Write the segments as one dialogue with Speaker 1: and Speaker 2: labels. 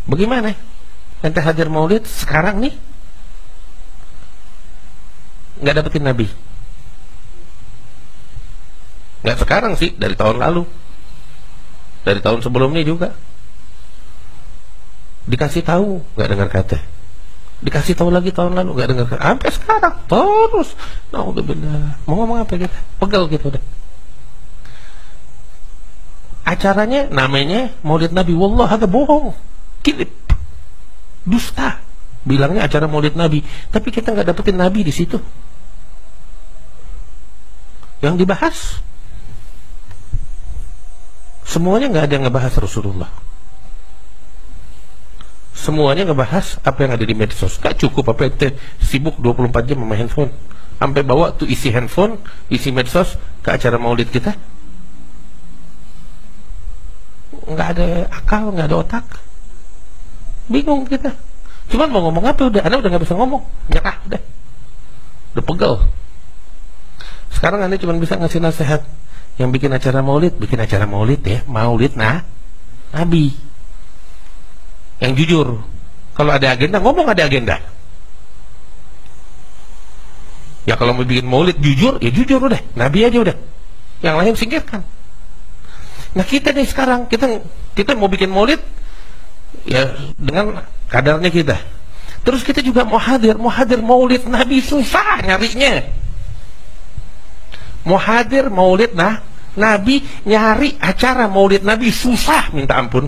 Speaker 1: Bagaimana ente hadir maulid sekarang nih nggak dapetin Nabi? Nggak sekarang sih, dari tahun lalu, dari tahun sebelumnya juga. Dikasih tahu nggak dengar kata, dikasih tahu lagi tahun lalu nggak dengar kata, sampai sekarang terus. Naudzubillah. Mau ngomong apa kita? Pegel gitu deh. Acaranya namanya Maulid Nabi, wallah ada bohong, kilip, dusta. Bilangnya acara Maulid Nabi, tapi kita nggak dapetin Nabi di situ. Yang dibahas semuanya nggak ada yang ngebahas Rasulullah. Semuanya ngebahas apa yang ada di medsos. Gak cukup apa ente sibuk 24 jam sama handphone, sampai bawa tuh isi handphone, isi medsos ke acara maulid kita. Nggak ada akal, nggak ada otak, bingung kita. Cuman mau ngomong apa udah, Anda udah nggak bisa ngomong, nyerah udah pegel. Sekarang Anda cuma bisa ngasih nasihat. Yang bikin acara maulid, bikin acara maulid ya, maulid Nabi yang jujur. Kalau ada agenda, ngomong ada agenda. Ya kalau mau bikin maulid jujur, ya jujur udah, Nabi aja udah, yang lain singkirkan. Nah kita nih sekarang, kita mau bikin maulid ya dengan kadarnya kita. Terus kita juga mau hadir maulid Nabi, susah nyarinya. Mau hadir maulid Nabi, nyari acara maulid Nabi susah minta ampun.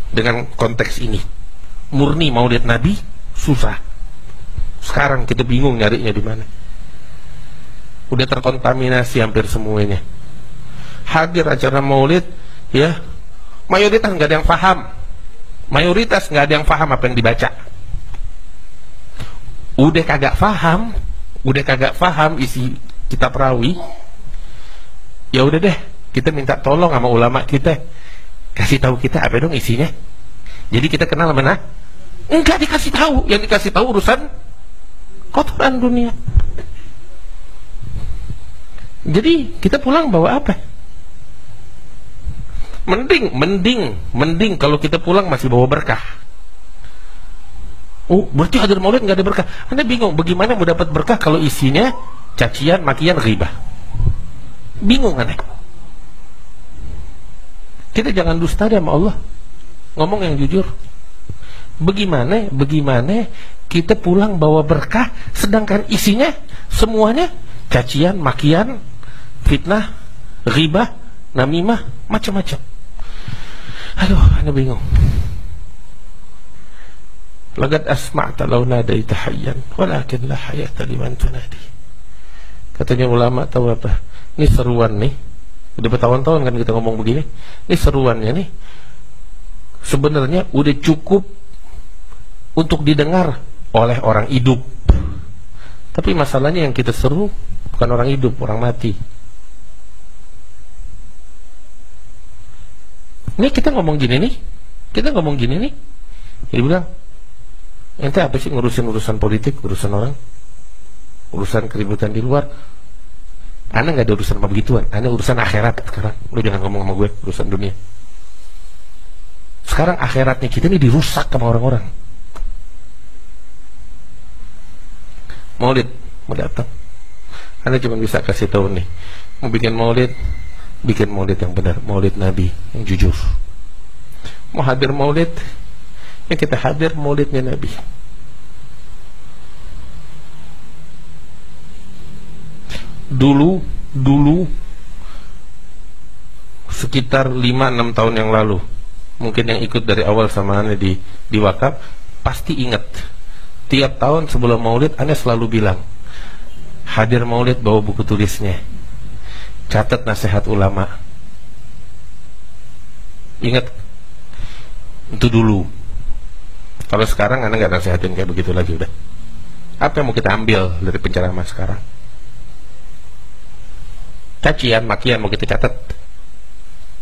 Speaker 1: Dengan konteks ini murni maulid Nabi susah. Sekarang kita bingung nyarinya di mana. Udah terkontaminasi hampir semuanya. Hadir acara maulid ya, mayoritas nggak ada yang paham. Mayoritas nggak ada yang paham apa yang dibaca. Udah kagak paham isi kitab rawi. Ya udah deh, kita minta tolong sama ulama kita, kasih tahu kita apa dong isinya. Jadi kita kenal mana? Enggak dikasih tahu. Yang dikasih tahu urusan kotoran dunia. Jadi kita pulang bawa apa? Mending kalau kita pulang masih bawa berkah. Oh, berarti hadir maulid nggak ada berkah. Anda bingung bagaimana mau dapat berkah kalau isinya cacian, makian, ghibah. Bingung Anda. Kita jangan dusta deh sama Allah. Ngomong yang jujur. Bagaimana kita pulang bawa berkah sedangkan isinya semuanya cacian, makian, fitnah, ghibah, namimah, macam-macam. Aduh, Anda bingung. Laqad asma'ta law nadaita hayyan walakin la hayata liman tunadi. Katanya ulama, tahu apa? Ini seruan nih. Udah bertahun-tahun kan kita ngomong begini. Ini seruannya nih sebenarnya udah cukup untuk didengar oleh orang hidup. Tapi masalahnya yang kita seru bukan orang hidup, orang mati. Ini kita ngomong gini nih. Jadi bilang, ente apa sih ngurusin urusan politik, urusan orang, urusan keributan di luar? Anda nggak ada urusan apa begituan. Anda urusan akhirat sekarang. Lu jangan ngomong sama gue urusan dunia. Sekarang akhiratnya kita ini dirusak sama orang-orang. Maulid mau datang, Anda cuma bisa kasih tahu nih, mau bikin maulid, bikin maulid yang benar, maulid Nabi yang jujur. Mau hadir maulid, ya kita hadir maulidnya Nabi. Dulu sekitar 5-6 tahun yang lalu, mungkin yang ikut dari awal sama Anda di wakaf pasti ingat, tiap tahun sebelum maulid Anda selalu bilang, hadir maulid bawa buku tulisnya, catat nasihat ulama. Ingat itu dulu. Kalau sekarang Anda nggak nasihatin kayak begitu lagi udah. Apa yang mau kita ambil dari penceramah sekarang? Cacian, makian mau kita catat?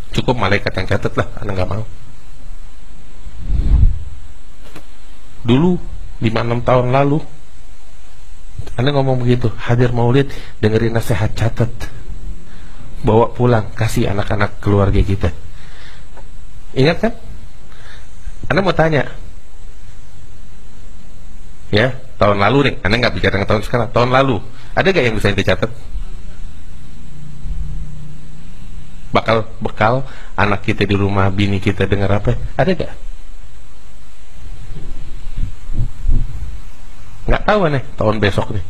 Speaker 1: Cukup malaikat yang catat lah, Anda nggak mau. Dulu 5-6 tahun lalu Anda ngomong begitu, hadir maulid, dengerin nasihat, catat, bawa pulang, kasih anak-anak keluarga kita. Ingat kan? Anda mau tanya, ya, tahun lalu nih, Anda nggak bicara tahun sekarang, tahun lalu, ada gak yang bisa dicatat? Bekal anak kita di rumah, bini kita dengar apa? Ada gak? Nggak tahu nih, tahun besok nih.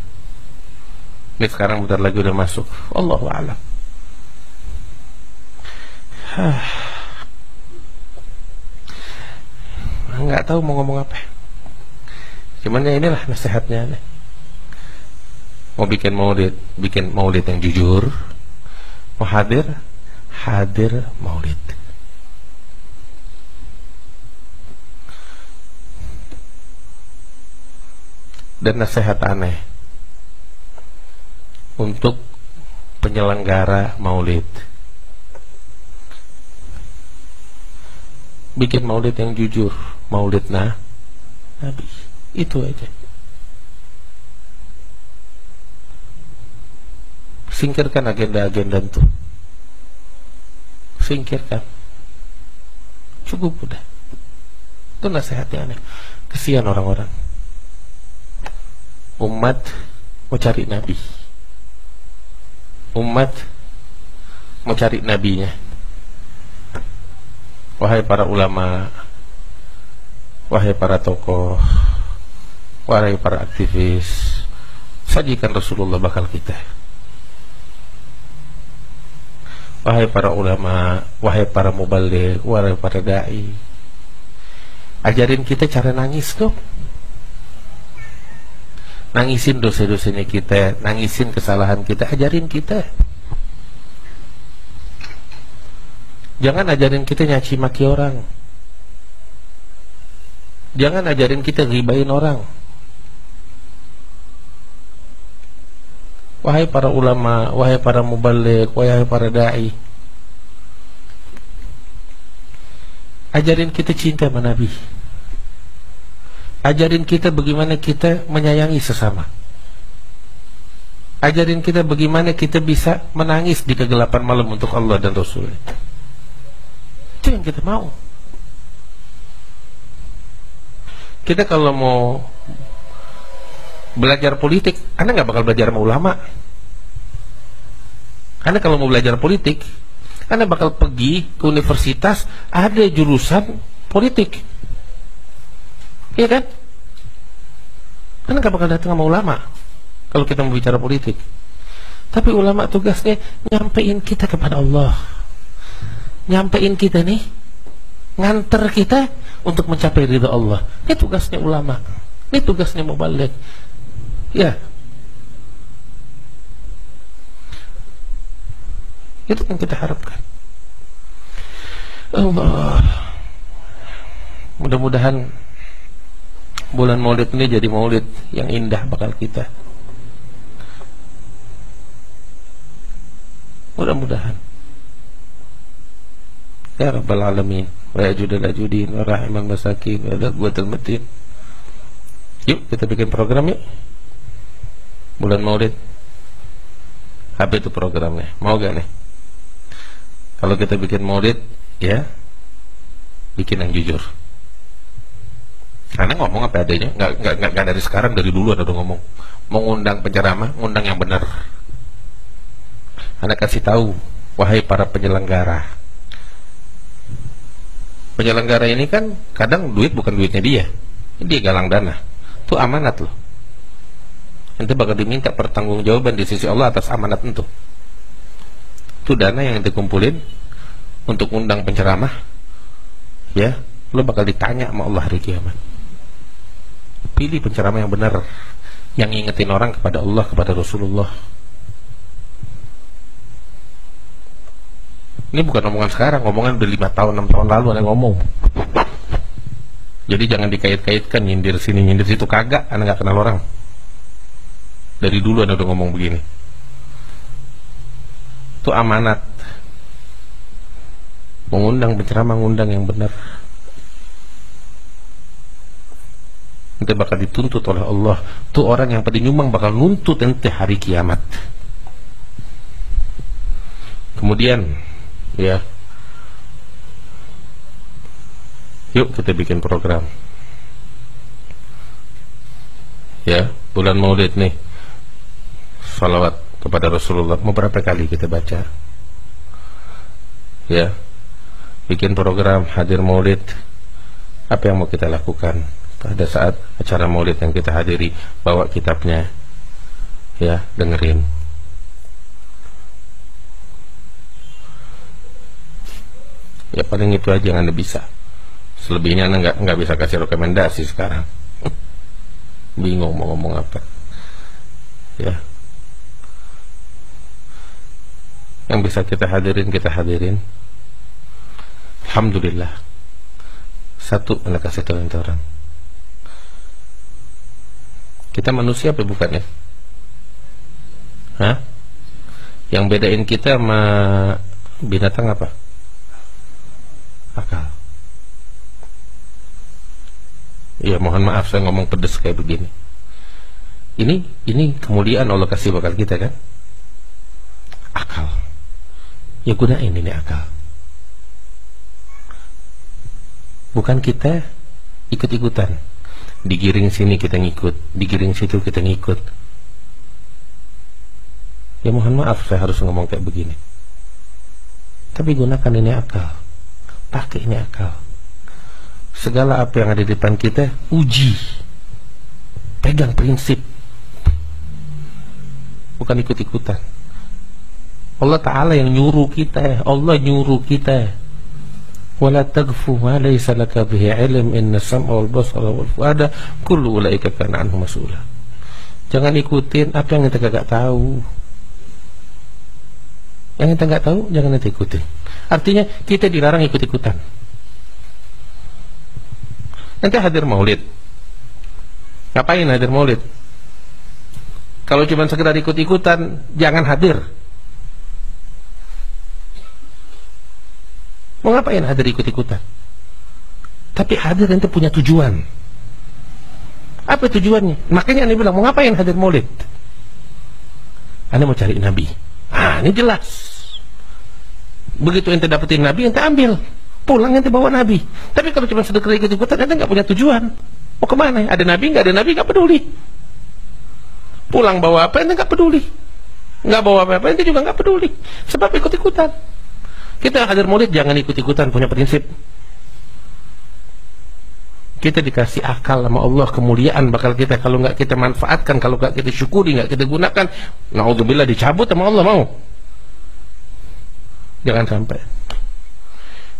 Speaker 1: Ini sekarang bentar lagi udah masuk. Allahu a'lam. Nggak tahu mau ngomong apa. Cuman ya inilah nasihatnya nih. Mau bikin maulid yang jujur. Mau hadir maulid. Dan nasihat aneh untuk penyelenggara maulid, bikin maulid yang jujur, maulid Nabi, itu aja. Singkirkan agenda-agenda itu, singkirkan, cukup udah. Itu nasihatnya aneh. Kesian orang-orang. Umat mau cari Nabi, umat mau cari nabinya. Wahai para ulama, wahai para tokoh, wahai para aktivis, sajikan Rasulullah bakal kita. Wahai para ulama, wahai para mubaligh, wahai para dai, ajarin kita cara nangis dong. Nangisin dosa-dosanya kita, nangisin kesalahan kita, ajarin kita. Jangan ajarin kita nyaci maki orang. Jangan ajarin kita ghibain orang. Wahai para ulama, wahai para mubaligh, wahai para dai, ajarin kita cinta sama Nabi. Ajarin kita bagaimana kita menyayangi sesama. Ajarin kita bagaimana kita bisa menangis di kegelapan malam untuk Allah dan Rasul. Itu yang kita mau. Kita kalau mau belajar politik, Anda nggak bakal belajar sama ulama. Anda kalau mau belajar politik, Anda bakal pergi ke universitas, ada jurusan politik. Iya kan? Karena gak bakal datang sama ulama kalau kita mau bicara politik. Tapi ulama tugasnya nyampein kita kepada Allah, nyampein kita nih, nganter kita untuk mencapai ridha Allah. Ini tugasnya ulama, ini tugasnya mubaligh. Ya, itu yang kita harapkan. Allah, mudah-mudahan bulan maulid ini jadi maulid yang indah bakal kita. Mudah-mudahan. Ya Rabbal Alamin, wa ya judal ajudin, wa rahimal masakin, wa daqwatul matin. Yuk kita bikin program yuk, bulan maulid. Apa itu programnya? Mau gak nih? Kalau kita bikin maulid, ya bikin yang jujur. Karena ngomong apa adanya, nggak dari sekarang, dari dulu ada ngomong. Mau ngundang penceramah, ngundang yang benar. Anda kasih tahu, wahai para penyelenggara. Penyelenggara ini kan kadang duit bukan duitnya dia galang dana. Itu amanat loh. Nanti bakal diminta pertanggungjawaban di sisi Allah atas amanat itu. Itu dana yang dikumpulin untuk undang penceramah, ya, lo bakal ditanya sama Allah hari kiamat. Pilih penceramah yang benar, yang ingetin orang kepada Allah, kepada Rasulullah. Ini bukan omongan sekarang, omongan udah 5 tahun, 6 tahun lalu ada ngomong. Jadi jangan dikait-kaitkan, nyindir sini, nyindir situ, kagak, Anda gak kenal orang. Dari dulu Anda udah ngomong begini. Itu amanat. Mengundang penceramah, ngundang yang benar. Nanti bakal dituntut oleh Allah. Itu orang yang pada nyumbang bakal nuntut nanti hari kiamat. Kemudian, ya, Yuk kita bikin program. Ya, bulan Maulid nih, salawat kepada Rasulullah mau berapa kali kita baca? Ya, bikin program hadir Maulid. Apa yang mau kita lakukan pada saat acara Maulid yang kita hadiri? Bawa kitabnya, ya, dengerin. Ya paling itu aja yang Anda bisa. Selebihnya Anda nggak bisa kasih rekomendasi sekarang. Bingung mau ngomong apa. Ya, yang bisa kita hadirin, kita hadirin. Alhamdulillah. Satu, Anda kasih tahu orang. Kita manusia apa bukan ya? Hah? Yang bedain kita sama binatang apa? Akal. Ya mohon maaf saya ngomong pedes kayak begini. Ini kemuliaan Allah kasih bakal kita kan? Akal. Ya gunain ini akal. Bukan kita ikut-ikutan. Digiring sini kita ngikut, digiring situ kita ngikut. Ya mohon maaf saya harus ngomong kayak begini. Tapi gunakan ini akal. Pakai ini akal. Segala apa yang ada di depan kita, uji. Pegang prinsip. Bukan ikut-ikutan. Allah Ta'ala yang nyuruh kita. Allah nyuruh kita. Wala tagfu ma laysa laka bihi ilm inna sam'a wal basara wal fuada kullu ulaika kana anhu mas'ula. Jangan ikutin apa yang kita gak tahu. Yang kita gak tahu jangan kita ikutin. Artinya kita dilarang ikut-ikutan. Nanti hadir Maulid. Ngapain hadir Maulid? Kalau cuma sekedar ikut-ikutan, jangan hadir. Mau ngapain hadir ikut-ikutan? Tapi hadir nanti punya tujuan. Apa tujuannya? Makanya Anda bilang, mau ngapain hadir Maulid? Anda mau cari Nabi. Ini jelas. Begitu ente dapetin Nabi, ente ambil. Pulang ente bawa Nabi. Tapi kalau cuma sekedar ikut-ikutan, ente nggak punya tujuan. Mau kemana? Ada Nabi, nggak ada Nabi, nggak peduli. Pulang bawa apa, ente nggak peduli. Nggak bawa apa-apa, ente juga nggak peduli. Sebab ikut-ikutan. Kita hadir Maulid jangan ikut-ikutan, punya prinsip. Kita dikasih akal sama Allah, kemuliaan bakal kita kalau nggak kita manfaatkan, kalau nggak kita syukuri, nggak kita gunakan, naudzubillah dicabut sama Allah mau. Jangan sampai.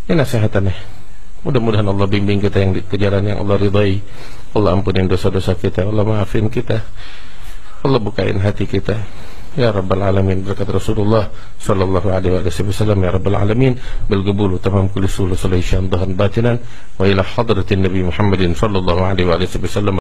Speaker 1: Ini nasihatannya. Mudah-mudahan Allah bimbing kita yang di jalan yang Allah ridai. Allah ampunin dosa-dosa kita, Allah maafin kita, Allah bukain hati kita. Ya Rabbal Alamin, berkat Rasulullah sallallahu alaihi wasallam. Ya Rabbal Alamin, bil qabul tamam kulli sulh sallallahu batinan wa ila hadratin Nabi Muhammadin sallallahu alaihi wasallam.